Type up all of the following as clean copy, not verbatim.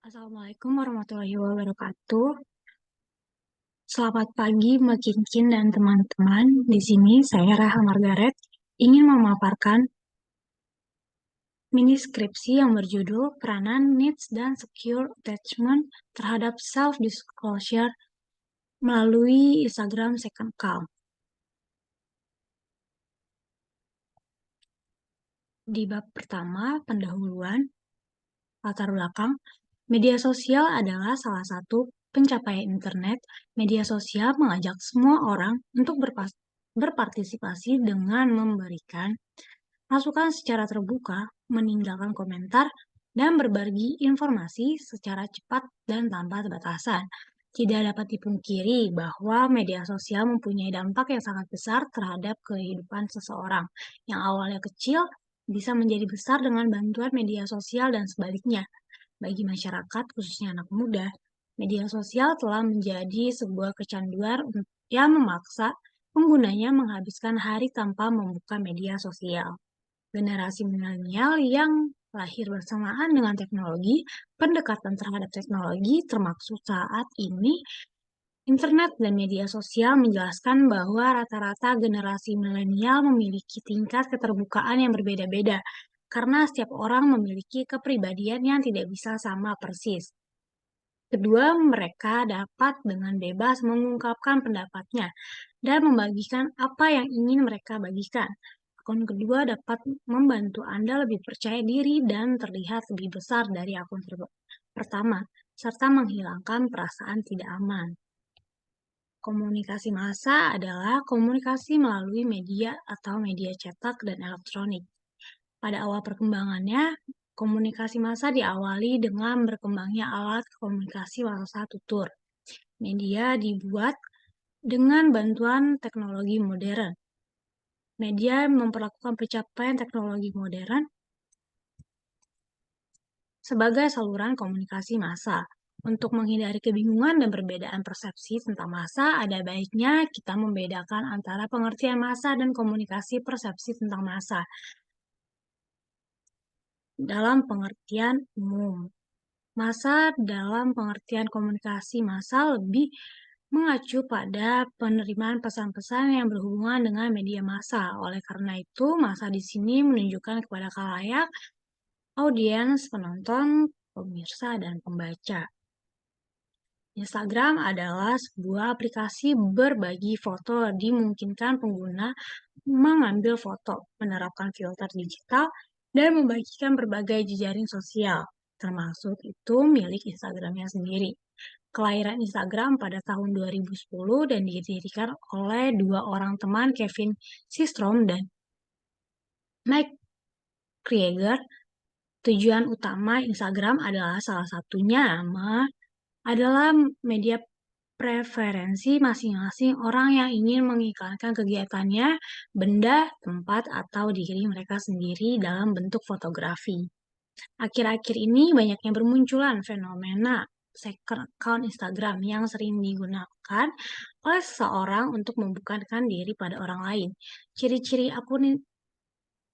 Assalamualaikum warahmatullahi wabarakatuh. Selamat pagi Mbak Kincin dan teman-teman. Di sini saya Raha Margaret ingin memaparkan mini skripsi yang berjudul Peranan Needs dan Secure Attachment terhadap Self-Disclosure melalui Instagram Second Account. Di bab pertama, pendahuluan, latar belakang, media sosial adalah salah satu pencapaian internet. Media sosial mengajak semua orang untuk berpartisipasi dengan memberikan masukan secara terbuka, meninggalkan komentar, dan berbagi informasi secara cepat dan tanpa batasan. Tidak dapat dipungkiri bahwa media sosial mempunyai dampak yang sangat besar terhadap kehidupan seseorang. Yang awalnya kecil bisa menjadi besar dengan bantuan media sosial dan sebaliknya. Bagi masyarakat, khususnya anak muda, media sosial telah menjadi sebuah kecanduan yang memaksa penggunanya menghabiskan hari tanpa membuka media sosial. Generasi milenial yang lahir bersamaan dengan teknologi, pendekatan terhadap teknologi termasuk saat ini, internet dan media sosial menjelaskan bahwa rata-rata generasi milenial memiliki tingkat keterbukaan yang berbeda-beda, karena setiap orang memiliki kepribadian yang tidak bisa sama persis. Kedua, mereka dapat dengan bebas mengungkapkan pendapatnya dan membagikan apa yang ingin mereka bagikan. Akun kedua dapat membantu Anda lebih percaya diri dan terlihat lebih besar dari akun pertama, serta menghilangkan perasaan tidak aman. Komunikasi massa adalah komunikasi melalui media atau media cetak dan elektronik. Pada awal perkembangannya, komunikasi massa diawali dengan berkembangnya alat komunikasi massa tutur. Media dibuat dengan bantuan teknologi modern. Media memperlakukan pencapaian teknologi modern sebagai saluran komunikasi massa. Untuk menghindari kebingungan dan perbedaan persepsi tentang massa, ada baiknya kita membedakan antara pengertian massa dan komunikasi persepsi tentang massa. Dalam pengertian umum, massa dalam pengertian komunikasi massa lebih mengacu pada penerimaan pesan-pesan yang berhubungan dengan media massa. Oleh karena itu, massa di sini menunjukkan kepada khalayak, audiens, penonton, pemirsa, dan pembaca. Instagram adalah sebuah aplikasi berbagi foto, dimungkinkan pengguna mengambil foto, menerapkan filter digital, dan membagikan berbagai jejaring sosial, termasuk itu milik Instagramnya sendiri. Kelahiran Instagram pada tahun 2010 dan didirikan oleh dua orang teman, Kevin Systrom dan Mike Krieger. Tujuan utama Instagram adalah salah satunya adalah media preferensi masing-masing orang yang ingin mengiklankan kegiatannya, benda, tempat, atau diri mereka sendiri dalam bentuk fotografi. Akhir-akhir ini banyaknya bermunculan fenomena second account Instagram yang sering digunakan oleh seseorang untuk membukakan diri pada orang lain. Ciri-ciri akun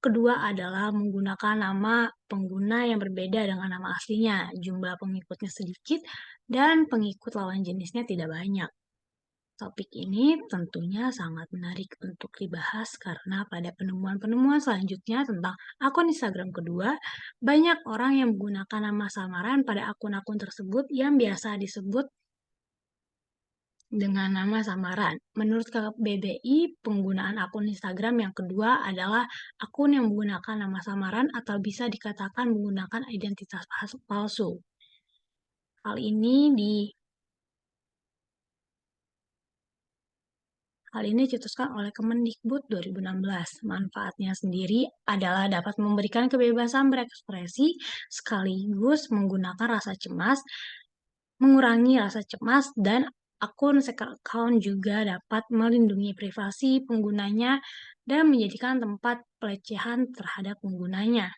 kedua adalah menggunakan nama pengguna yang berbeda dengan nama aslinya, jumlah pengikutnya sedikit, dan pengikut lawan jenisnya tidak banyak. Topik ini tentunya sangat menarik untuk dibahas karena pada penemuan-penemuan selanjutnya tentang akun Instagram kedua, banyak orang yang menggunakan nama samaran pada akun-akun tersebut yang biasa disebut dengan nama samaran. Menurut KBBI, penggunaan akun Instagram yang kedua adalah akun yang menggunakan nama samaran atau bisa dikatakan menggunakan identitas palsu. Hal ini dicetuskan oleh Kemendikbud 2016. Manfaatnya sendiri adalah dapat memberikan kebebasan berekspresi sekaligus menggunakan rasa cemas, mengurangi rasa cemas, dan akun second account juga dapat melindungi privasi penggunanya dan menjadikan tempat pelecehan terhadap penggunanya.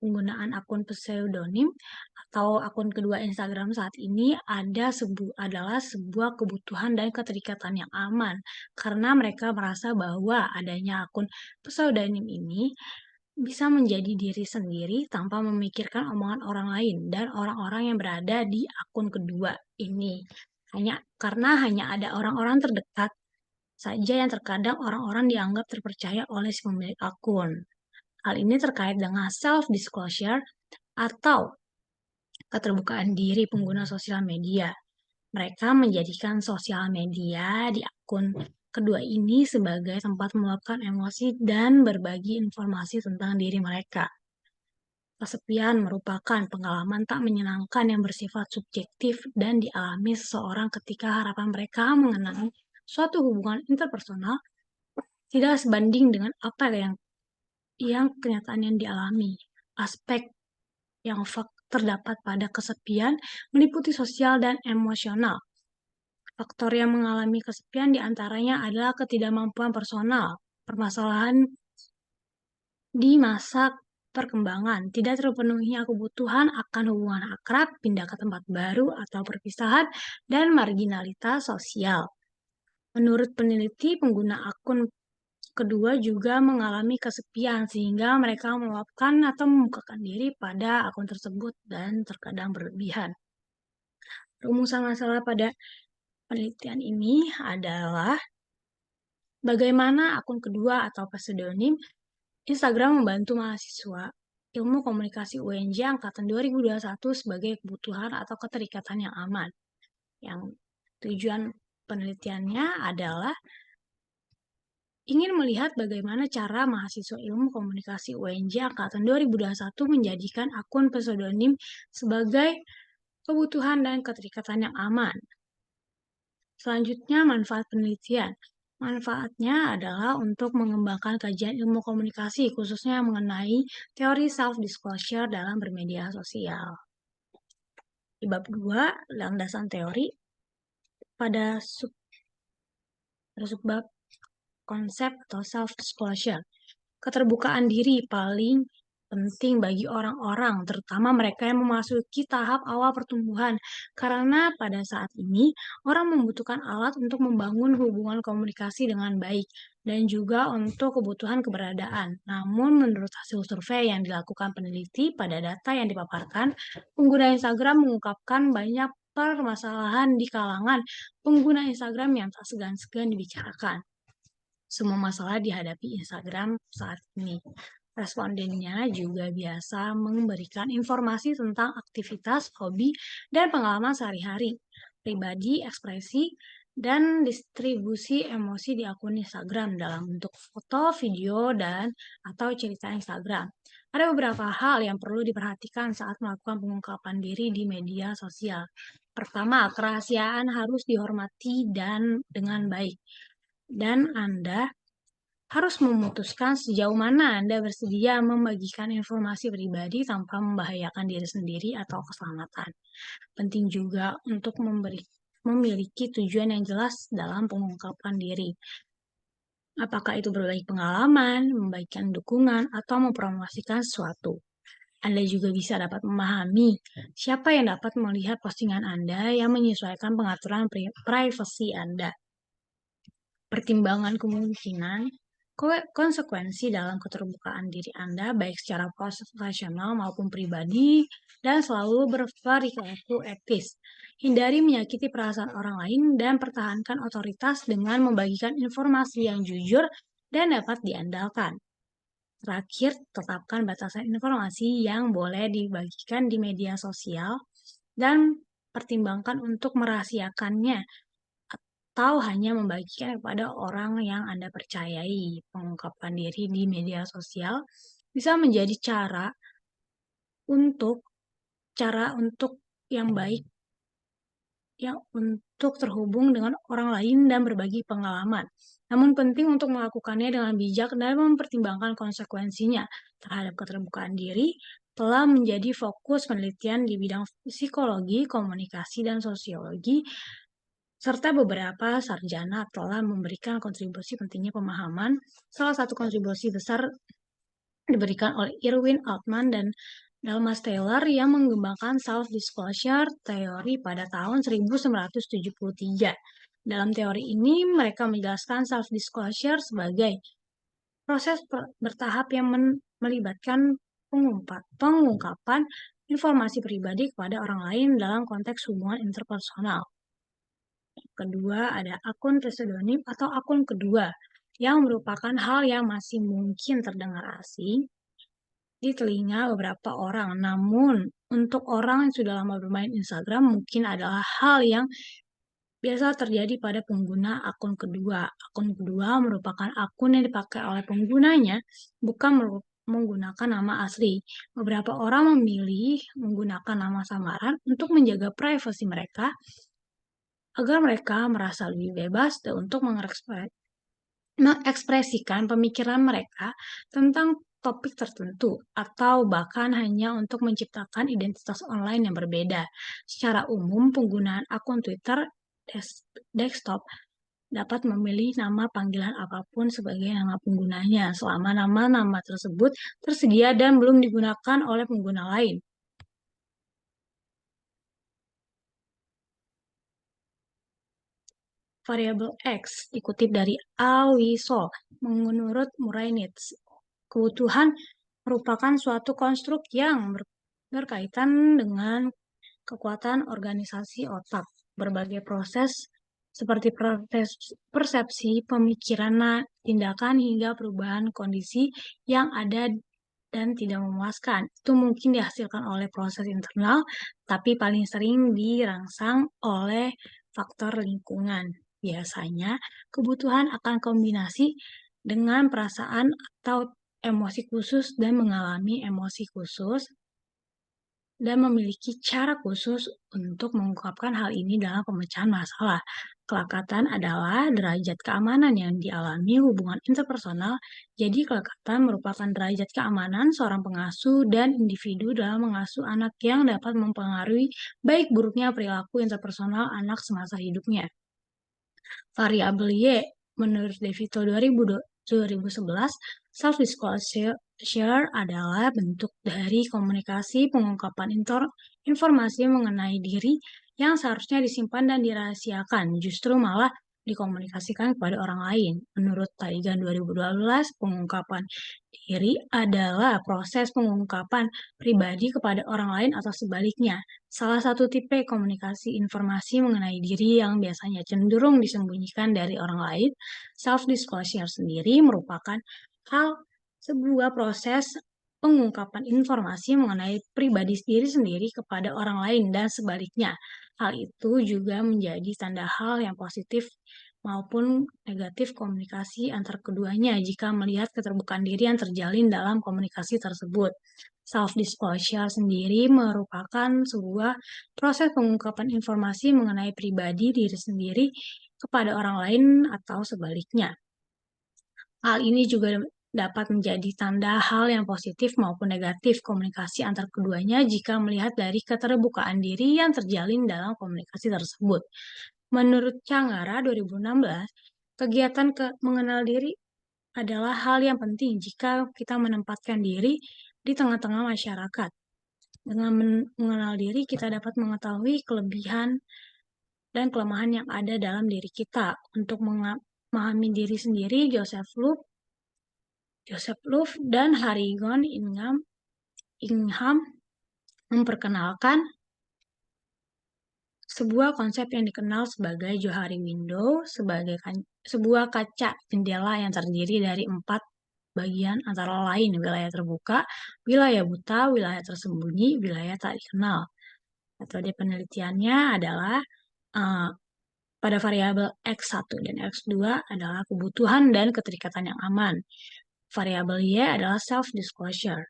Penggunaan akun pseudonim atau akun kedua Instagram saat ini adalah sebuah kebutuhan dan keterikatan yang aman karena mereka merasa bahwa adanya akun pseudonim ini bisa menjadi diri sendiri tanpa memikirkan omongan orang lain dan orang-orang yang berada di akun kedua ini. Hanya ada orang-orang terdekat saja yang terkadang orang-orang dianggap terpercaya oleh si pemilik akun. Hal ini terkait dengan self-disclosure atau keterbukaan diri pengguna sosial media. Mereka menjadikan sosial media di akun kedua ini sebagai tempat meluapkan emosi dan berbagi informasi tentang diri mereka. Kesepian merupakan pengalaman tak menyenangkan yang bersifat subjektif dan dialami seseorang ketika harapan mereka mengenai suatu hubungan interpersonal tidak sebanding dengan apa yang kenyataan yang dialami. Aspek yang terdapat pada kesepian meliputi sosial dan emosional. Faktor yang mengalami kesepian diantaranya adalah ketidakmampuan personal, permasalahan di masa perkembangan, tidak terpenuhinya kebutuhan akan hubungan akrab, pindah ke tempat baru atau perpisahan, dan marginalitas sosial. Menurut peneliti, pengguna akun kedua juga mengalami kesepian sehingga mereka meluapkan atau membukakan diri pada akun tersebut dan terkadang berlebihan. Rumusan masalah pada penelitian ini adalah bagaimana akun kedua atau pseudonym Instagram membantu mahasiswa Ilmu Komunikasi UNJ angkatan 2021 sebagai kebutuhan atau keterikatan yang aman. Yang tujuan penelitiannya adalah ingin melihat bagaimana cara mahasiswa Ilmu Komunikasi UNJ angkatan 2021 menjadikan akun pseudonym sebagai kebutuhan dan keterikatan yang aman. Selanjutnya, manfaat penelitian. Manfaatnya adalah untuk mengembangkan kajian ilmu komunikasi, khususnya mengenai teori self-disclosure dalam bermedia sosial. Di bab 2, landasan teori, pada subbab konsep atau self-disclosure. Keterbukaan diri paling penting bagi orang-orang, terutama mereka yang memasuki tahap awal pertumbuhan, karena pada saat ini orang membutuhkan alat untuk membangun hubungan komunikasi dengan baik dan juga untuk kebutuhan keberadaan. Namun, menurut hasil survei yang dilakukan peneliti pada data yang dipaparkan, pengguna Instagram mengungkapkan banyak permasalahan di kalangan pengguna Instagram yang tak segan-segan dibicarakan. Semua masalah dihadapi Instagram saat ini. Respondennya juga biasa memberikan informasi tentang aktivitas, hobi, dan pengalaman sehari-hari, pribadi, ekspresi, dan distribusi emosi di akun Instagram dalam bentuk foto, video, dan atau cerita Instagram. Ada beberapa hal yang perlu diperhatikan saat melakukan pengungkapan diri di media sosial. Pertama, kerahasiaan harus dihormati dan dengan baik. Dan Anda harus memutuskan sejauh mana Anda bersedia membagikan informasi pribadi tanpa membahayakan diri sendiri atau keselamatan. Penting juga untuk memiliki tujuan yang jelas dalam pengungkapan diri. Apakah itu berbagi pengalaman, membagikan dukungan, atau mempromosikan sesuatu. Anda juga bisa dapat memahami siapa yang dapat melihat postingan Anda yang menyesuaikan pengaturan privasi Anda. Pertimbangan kemungkinan konsekuensi dalam keterbukaan diri Anda, baik secara profesional maupun pribadi, dan selalu berperilaku etis. Hindari menyakiti perasaan orang lain dan pertahankan otoritas dengan membagikan informasi yang jujur dan dapat diandalkan. Terakhir, tetapkan batasan informasi yang boleh dibagikan di media sosial dan pertimbangkan untuk merahasiakannya atau hanya membagikan kepada orang yang Anda percayai. Pengungkapan diri di media sosial bisa menjadi cara untuk yang baik yang untuk terhubung dengan orang lain dan berbagi pengalaman. Namun penting untuk melakukannya dengan bijak dan mempertimbangkan konsekuensinya terhadap keterbukaan diri telah menjadi fokus penelitian di bidang psikologi, komunikasi, dan sosiologi serta beberapa sarjana telah memberikan kontribusi pentingnya pemahaman. Salah satu kontribusi besar diberikan oleh Irwin Altman dan Dalmas Taylor yang mengembangkan self-disclosure teori pada tahun 1973. Dalam teori ini, mereka menjelaskan self-disclosure sebagai proses bertahap yang melibatkan pengungkapan informasi pribadi kepada orang lain dalam konteks hubungan interpersonal. Kedua, ada akun pseudonym atau akun kedua, yang merupakan hal yang masih mungkin terdengar asing di telinga beberapa orang. Namun, untuk orang yang sudah lama bermain Instagram, mungkin adalah hal yang biasa terjadi pada pengguna akun kedua. Akun kedua merupakan akun yang dipakai oleh penggunanya, bukan menggunakan nama asli. Beberapa orang memilih menggunakan nama samaran untuk menjaga privasi mereka, agar mereka merasa lebih bebas untuk mengekspresikan pemikiran mereka tentang topik tertentu, atau bahkan hanya untuk menciptakan identitas online yang berbeda. Secara umum, penggunaan akun Twitter desktop dapat memilih nama panggilan apapun sebagai nama penggunanya, selama nama-nama tersebut tersedia dan belum digunakan oleh pengguna lain. Variabel X dikutip dari Awisol. Menurut Murainitz, kebutuhan merupakan suatu konstruk yang berkaitan dengan kekuatan organisasi otak. Berbagai proses seperti persepsi, pemikiran, tindakan, hingga perubahan kondisi yang ada dan tidak memuaskan. Itu mungkin dihasilkan oleh proses internal, tapi paling sering dirangsang oleh faktor lingkungan. Biasanya, kebutuhan akan kombinasi dengan perasaan atau emosi khusus dan mengalami emosi khusus dan memiliki cara khusus untuk mengungkapkan hal ini dalam pemecahan masalah. Kelekatan adalah derajat keamanan yang dialami hubungan interpersonal. Jadi kelekatan merupakan derajat keamanan seorang pengasuh dan individu dalam mengasuh anak yang dapat mempengaruhi baik buruknya perilaku interpersonal anak semasa hidupnya. Variabel Y, menurut DeVito 2011, self-disclosure adalah bentuk dari komunikasi pengungkapan informasi mengenai diri yang seharusnya disimpan dan dirahasiakan, justru malah dikomunikasikan kepada orang lain. Menurut Taigan 2012, pengungkapan diri adalah proses pengungkapan pribadi kepada orang lain atau sebaliknya. Salah satu tipe komunikasi informasi mengenai diri yang biasanya cenderung disembunyikan dari orang lain, self-disclosure sendiri merupakan sebuah proses pengungkapan informasi mengenai pribadi diri sendiri kepada orang lain dan sebaliknya. Hal itu juga menjadi tanda hal yang positif maupun negatif komunikasi antar keduanya jika melihat keterbukaan diri yang terjalin dalam komunikasi tersebut. Self-disclosure sendiri merupakan sebuah proses pengungkapan informasi mengenai pribadi diri sendiri kepada orang lain atau sebaliknya. Hal ini juga dapat menjadi tanda hal yang positif maupun negatif komunikasi antar keduanya jika melihat dari keterbukaan diri yang terjalin dalam komunikasi tersebut. Menurut Canggara 2016, kegiatan mengenal diri adalah hal yang penting jika kita menempatkan diri di tengah-tengah masyarakat. Dengan mengenal diri, kita dapat mengetahui kelebihan dan kelemahan yang ada dalam diri kita. Untuk memahami diri sendiri, Joseph Louf dan Harigon Ingham memperkenalkan sebuah konsep yang dikenal sebagai Johari Window, sebagai sebuah kaca jendela yang terdiri dari 4 bagian antara lain wilayah terbuka, wilayah buta, wilayah tersembunyi, wilayah tak dikenal. Metode penelitiannya adalah pada variabel X1 dan X2 adalah kebutuhan dan keterikatan yang aman. Variabel Y adalah self-disclosure.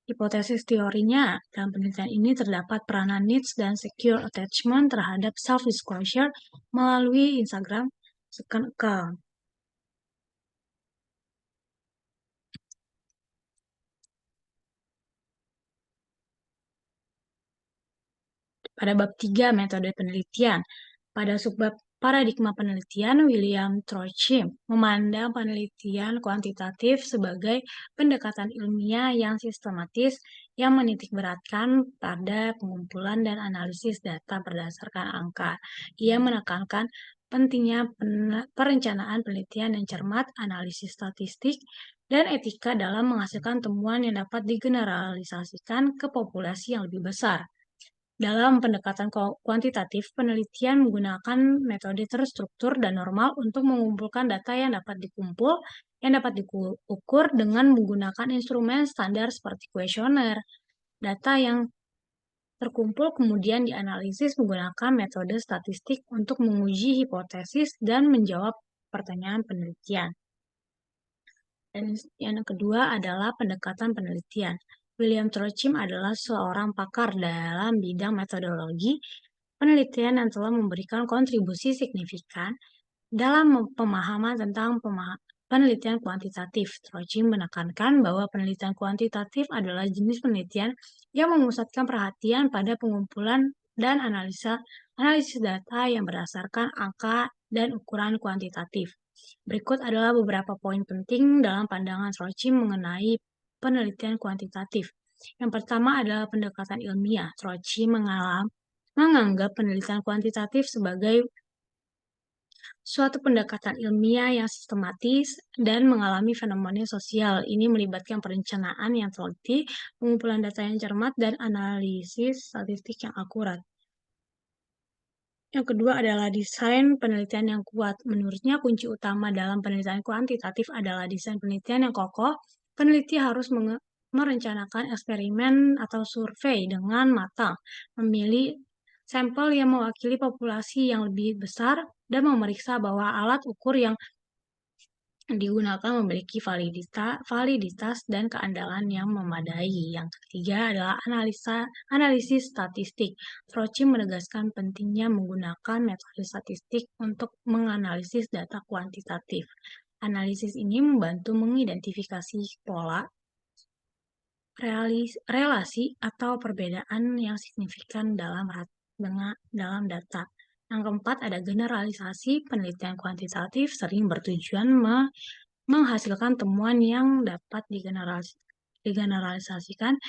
Hipotesis teorinya, dalam penelitian ini terdapat peranan needs dan secure attachment terhadap self-disclosure melalui Instagram second account. Pada bab 3 metode penelitian, pada subbab paradigma penelitian, William Trochim memandang penelitian kuantitatif sebagai pendekatan ilmiah yang sistematis yang menitikberatkan pada pengumpulan dan analisis data berdasarkan angka. Ia menekankan pentingnya perencanaan penelitian yang cermat, analisis statistik, dan etika dalam menghasilkan temuan yang dapat digeneralisasikan ke populasi yang lebih besar. Dalam pendekatan kuantitatif, penelitian menggunakan metode terstruktur dan normal untuk mengumpulkan data yang dapat diukur dengan menggunakan instrumen standar seperti kuesioner. Data yang terkumpul kemudian dianalisis menggunakan metode statistik untuk menguji hipotesis dan menjawab pertanyaan penelitian. Dan yang kedua adalah pendekatan penelitian. William Trochim adalah seorang pakar dalam bidang metodologi penelitian yang telah memberikan kontribusi signifikan dalam pemahaman tentang penelitian kuantitatif. Trochim menekankan bahwa penelitian kuantitatif adalah jenis penelitian yang memusatkan perhatian pada pengumpulan dan analisis data yang berdasarkan angka dan ukuran kuantitatif. Berikut adalah beberapa poin penting dalam pandangan Trochim mengenai penelitian kuantitatif. Yang pertama adalah pendekatan ilmiah. Trochim menganggap penelitian kuantitatif sebagai suatu pendekatan ilmiah yang sistematis dan mengalami fenomena sosial. Ini melibatkan perencanaan yang teliti, pengumpulan data yang cermat, dan analisis statistik yang akurat. Yang kedua adalah desain penelitian yang kuat. Menurutnya, kunci utama dalam penelitian kuantitatif adalah desain penelitian yang kokoh. Peneliti harus merencanakan eksperimen atau survei dengan matang, memilih sampel yang mewakili populasi yang lebih besar, dan memeriksa bahwa alat ukur yang digunakan memiliki validitas dan keandalan yang memadai. Yang ketiga adalah analisis statistik. Trochim menegaskan pentingnya menggunakan metode statistik untuk menganalisis data kuantitatif. Analisis ini membantu mengidentifikasi pola, relasi, atau perbedaan yang signifikan dalam data. Yang keempat ada generalisasi. Penelitian kuantitatif sering bertujuan menghasilkan temuan yang dapat digeneralisasikan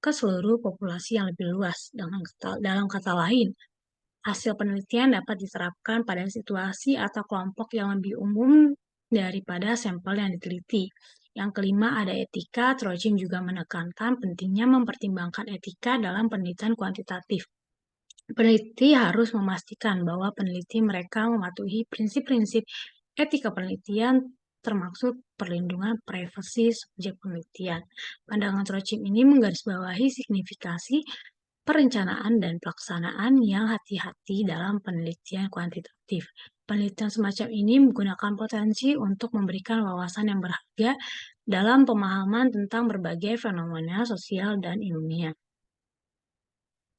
ke seluruh populasi yang lebih luas. Dalam kata lain, hasil penelitian dapat diterapkan pada situasi atau kelompok yang lebih umum daripada sampel yang diteliti. Yang kelima ada etika. Trochim juga menekankan pentingnya mempertimbangkan etika dalam penelitian kuantitatif. Peneliti harus memastikan bahwa peneliti mereka mematuhi prinsip-prinsip etika penelitian, termasuk perlindungan privasi subjek penelitian. Pandangan Trochim ini menggarisbawahi signifikasi perencanaan dan pelaksanaan yang hati-hati dalam penelitian kuantitatif. Penelitian semacam ini menggunakan potensi untuk memberikan wawasan yang berharga dalam pemahaman tentang berbagai fenomena sosial dan ilmiah.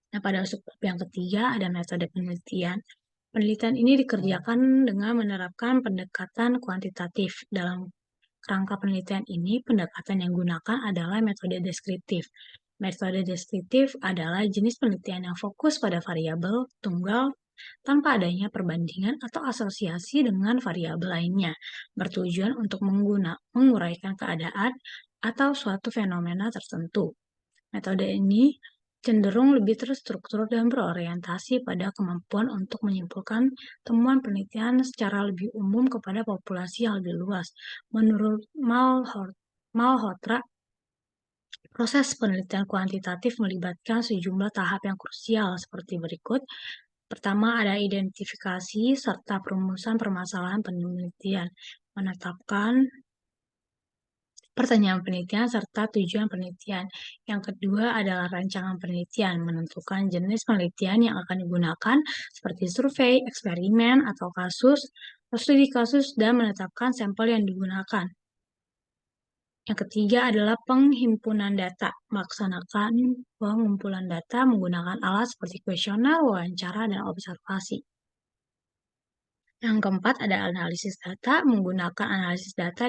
Nah, pada subbab yang ketiga ada metode penelitian. Penelitian ini dikerjakan dengan menerapkan pendekatan kuantitatif. Dalam kerangka penelitian ini, pendekatan yang digunakan adalah metode deskriptif. Metode deskriptif adalah jenis penelitian yang fokus pada variabel tunggal tanpa adanya perbandingan atau asosiasi dengan variabel lainnya, bertujuan untuk menguraikan keadaan atau suatu fenomena tertentu. Metode ini cenderung lebih terstruktur dan berorientasi pada kemampuan untuk menyimpulkan temuan penelitian secara lebih umum kepada populasi yang lebih luas. Menurut Malhotra, proses penelitian kuantitatif melibatkan sejumlah tahap yang krusial seperti berikut. Pertama, ada identifikasi serta perumusan permasalahan penelitian, menetapkan pertanyaan penelitian serta tujuan penelitian. Yang kedua adalah rancangan penelitian, menentukan jenis penelitian yang akan digunakan seperti survei, eksperimen, atau studi kasus, dan menetapkan sampel yang digunakan. Yang ketiga adalah penghimpunan data, melaksanakan pengumpulan data menggunakan alat seperti kuesioner, wawancara, dan observasi. Yang keempat ada analisis data, melakukan analisis data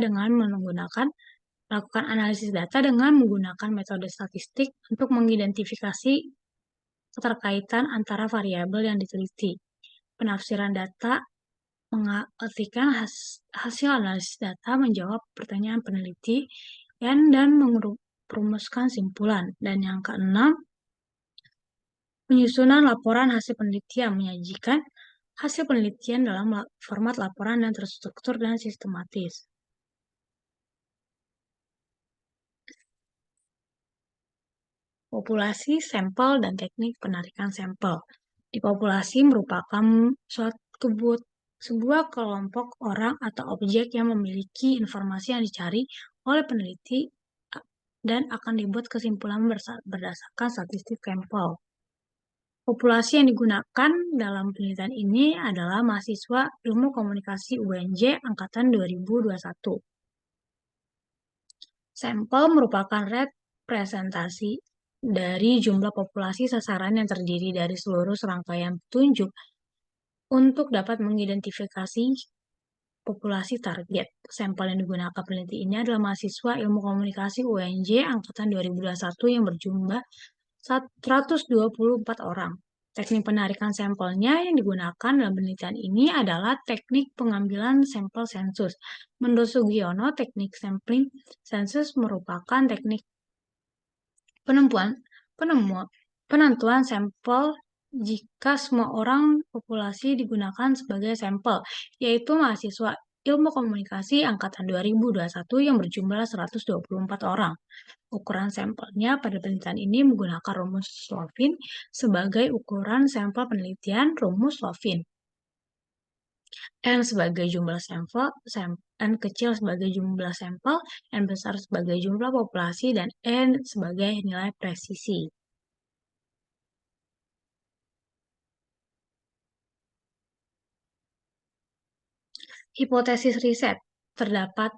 dengan menggunakan metode statistik untuk mengidentifikasi keterkaitan antara variabel yang diteliti. Penafsiran data mengartikan hasil analisis data menjawab pertanyaan peneliti dan merumuskan simpulan. Dan yang keenam, penyusunan laporan hasil penelitian menyajikan hasil penelitian dalam format laporan yang terstruktur dan sistematis. Populasi, sampel, dan teknik penarikan sampel. Di populasi merupakan sebuah kelompok orang atau objek yang memiliki informasi yang dicari oleh peneliti dan akan dibuat kesimpulan berdasarkan statistik sampel. Populasi yang digunakan dalam penelitian ini adalah mahasiswa Ilmu Komunikasi UNJ Angkatan 2021. Sampel merupakan representasi dari jumlah populasi sasaran yang terdiri dari seluruh serangkaian petunjuk untuk dapat mengidentifikasi populasi target. Sampel yang digunakan peneliti ini adalah mahasiswa Ilmu Komunikasi UNJ Angkatan 2021 yang berjumlah 124 orang. Teknik penarikan sampelnya yang digunakan dalam penelitian ini adalah teknik pengambilan sampel sensus. Menurut Sugiono, teknik sampling sensus merupakan teknik penentuan sampel jika semua orang populasi digunakan sebagai sampel, yaitu mahasiswa Ilmu Komunikasi Angkatan 2021 yang berjumlah 124 orang. Ukuran sampelnya pada penelitian ini menggunakan rumus Slovin sebagai ukuran sampel penelitian rumus Slovin. N sebagai jumlah sampel, N kecil sebagai jumlah sampel, N besar sebagai jumlah populasi, dan N sebagai nilai presisi. Hipotesis riset terdapat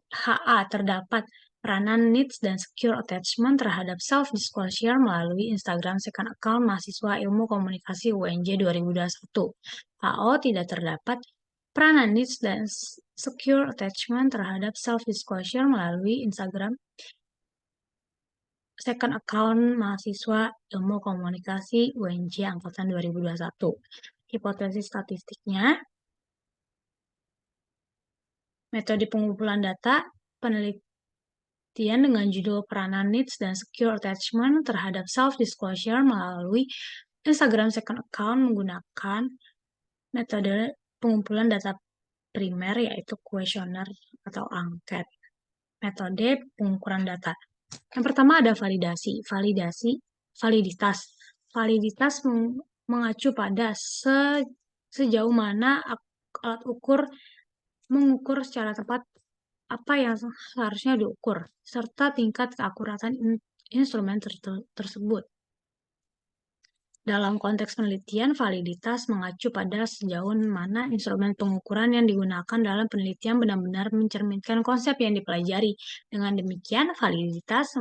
peranan needs dan secure attachment terhadap self-disclosure melalui Instagram second account mahasiswa Ilmu Komunikasi UNJ 2021. HO tidak terdapat peranan needs dan secure attachment terhadap self-disclosure melalui Instagram second account mahasiswa Ilmu Komunikasi UNJ Angkatan 2021. Hipotesis statistiknya, metode pengumpulan data penelitian dengan judul peranan needs dan secure attachment terhadap self-disclosure melalui Instagram second account menggunakan metode pengumpulan data primer yaitu kuesioner atau angket. Metode pengukuran data. Yang pertama ada validitas. Validitas mengacu pada sejauh mana alat ukur mengukur secara tepat apa yang seharusnya diukur, serta tingkat keakuratan instrumen tersebut. Dalam konteks penelitian, validitas mengacu pada sejauh mana instrumen pengukuran yang digunakan dalam penelitian benar-benar mencerminkan konsep yang dipelajari. Dengan demikian, validitas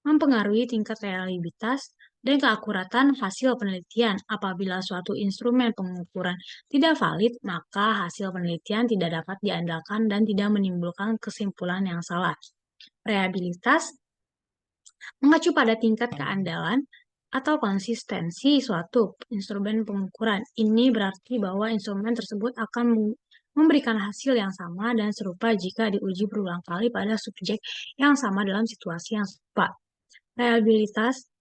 mempengaruhi tingkat reliabilitas dan keakuratan hasil penelitian. Apabila suatu instrumen pengukuran tidak valid, maka hasil penelitian tidak dapat diandalkan dan tidak menimbulkan kesimpulan yang salah. Reliabilitas mengacu pada tingkat keandalan atau konsistensi suatu instrumen pengukuran. Ini berarti bahwa instrumen tersebut akan memberikan hasil yang sama dan serupa jika diuji berulang kali pada subjek yang sama dalam situasi yang serupa. Reliabilitas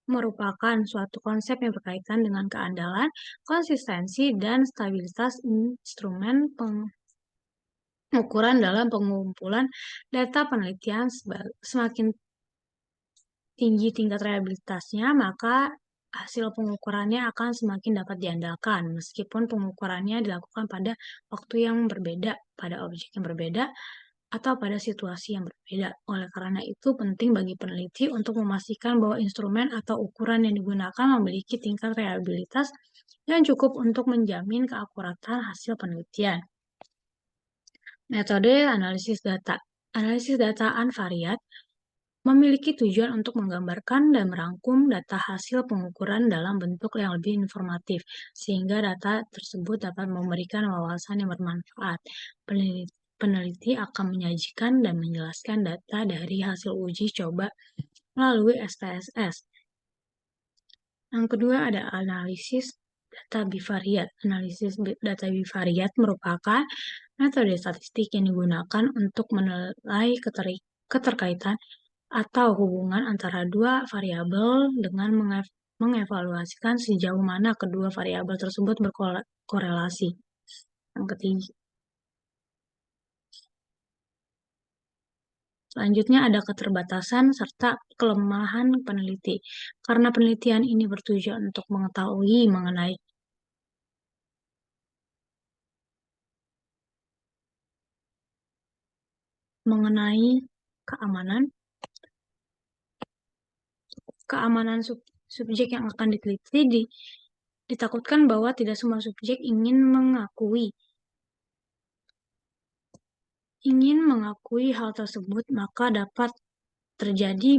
merupakan suatu konsep yang berkaitan dengan keandalan, konsistensi, dan stabilitas instrumen pengukuran dalam pengumpulan data penelitian. Semakin tinggi tingkat reliabilitasnya, maka hasil pengukurannya akan semakin dapat diandalkan, meskipun pengukurannya dilakukan pada waktu yang berbeda, pada objek yang berbeda, atau pada situasi yang berbeda. Oleh karena itu, penting bagi peneliti untuk memastikan bahwa instrumen atau ukuran yang digunakan memiliki tingkat reliabilitas yang cukup untuk menjamin keakuratan hasil penelitian. Metode analisis data. Analisis data unvariate memiliki tujuan untuk menggambarkan dan merangkum data hasil pengukuran dalam bentuk yang lebih informatif, sehingga data tersebut dapat memberikan wawasan yang bermanfaat. Peneliti akan menyajikan dan menjelaskan data dari hasil uji coba melalui SPSS. Yang kedua ada analisis data bivariat. Analisis data bivariat merupakan metode statistik yang digunakan untuk menilai keterkaitan atau hubungan antara dua variabel dengan mengevaluasikan sejauh mana kedua variabel tersebut berkorelasi. Yang ketiga, selanjutnya ada keterbatasan serta kelemahan peneliti. Karena penelitian ini bertujuan untuk mengetahui mengenai keamanan keamanan subjek yang akan diteliti, ditakutkan bahwa tidak semua subjek ingin mengakui hal tersebut, maka dapat terjadi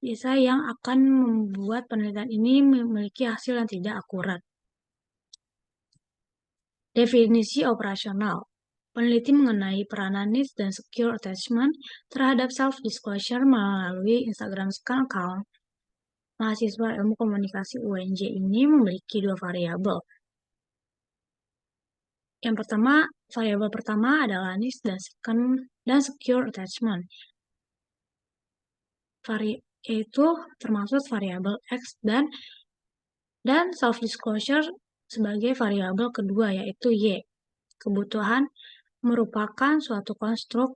biasa yang akan membuat penelitian ini memiliki hasil yang tidak akurat. Definisi operasional. Peneliti mengenai peranan NIST dan secure attachment terhadap self-disclosure melalui Instagram account. Mahasiswa ilmu komunikasi UNJ ini memiliki dua variabel. Yang pertama, variabel pertama adalah NIST dan secure attachment. Itu termasuk variabel X dan self-disclosure sebagai variabel kedua, yaitu Y. Kebutuhan merupakan suatu konstruk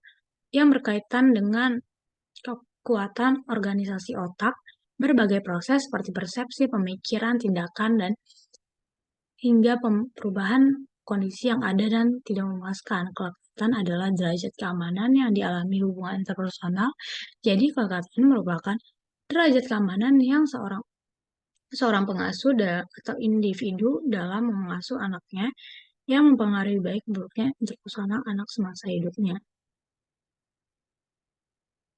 yang berkaitan dengan kekuatan organisasi otak, berbagai proses seperti persepsi, pemikiran, tindakan, dan hingga perubahan kondisi yang ada dan tidak memuaskan. Kelekatan adalah derajat keamanan yang dialami hubungan interpersonal. Jadi kelekatan merupakan derajat keamanan yang seorang pengasuh atau individu dalam mengasuh anaknya yang mempengaruhi baik buruknya interpersonal anak semasa hidupnya.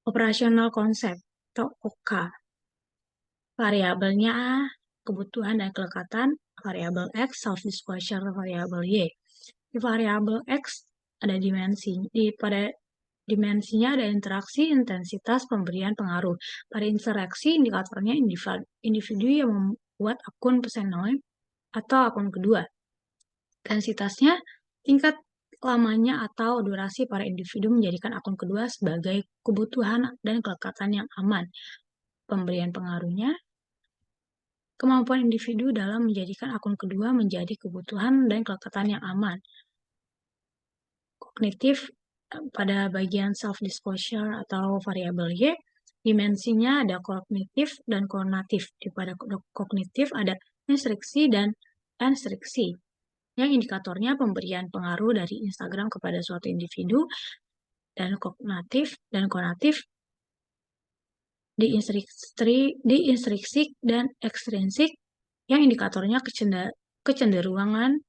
Operasional konsep atau OK. Variabelnya kebutuhan dan kelekatan, variabel X, self-disclosure, variabel Y. Di variabel X ada pada dimensinya ada interaksi, intensitas, pemberian pengaruh. Pada interaksi, indikatornya individu yang membuat akun personal atau akun kedua. Intensitasnya, tingkat lamanya atau durasi para individu menjadikan akun kedua sebagai kebutuhan dan kelekatan yang aman. Pemberian pengaruhnya, kemampuan individu dalam menjadikan akun kedua menjadi kebutuhan dan kelekatan yang aman. Kognitif, pada bagian self-disclosure atau variabel Y, dimensinya ada kognitif dan konatif. Pada kognitif ada instruksi dan instruksi, yang indikatornya pemberian pengaruh dari Instagram kepada suatu individu, dan konatif diinstruksi dan ekstrinsik, yang indikatornya kecenderungan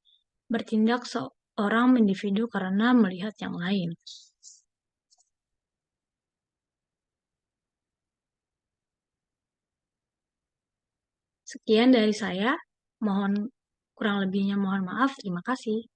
bertindak seorang individu karena melihat yang lain. Sekian dari saya, kurang lebihnya mohon maaf, terima kasih.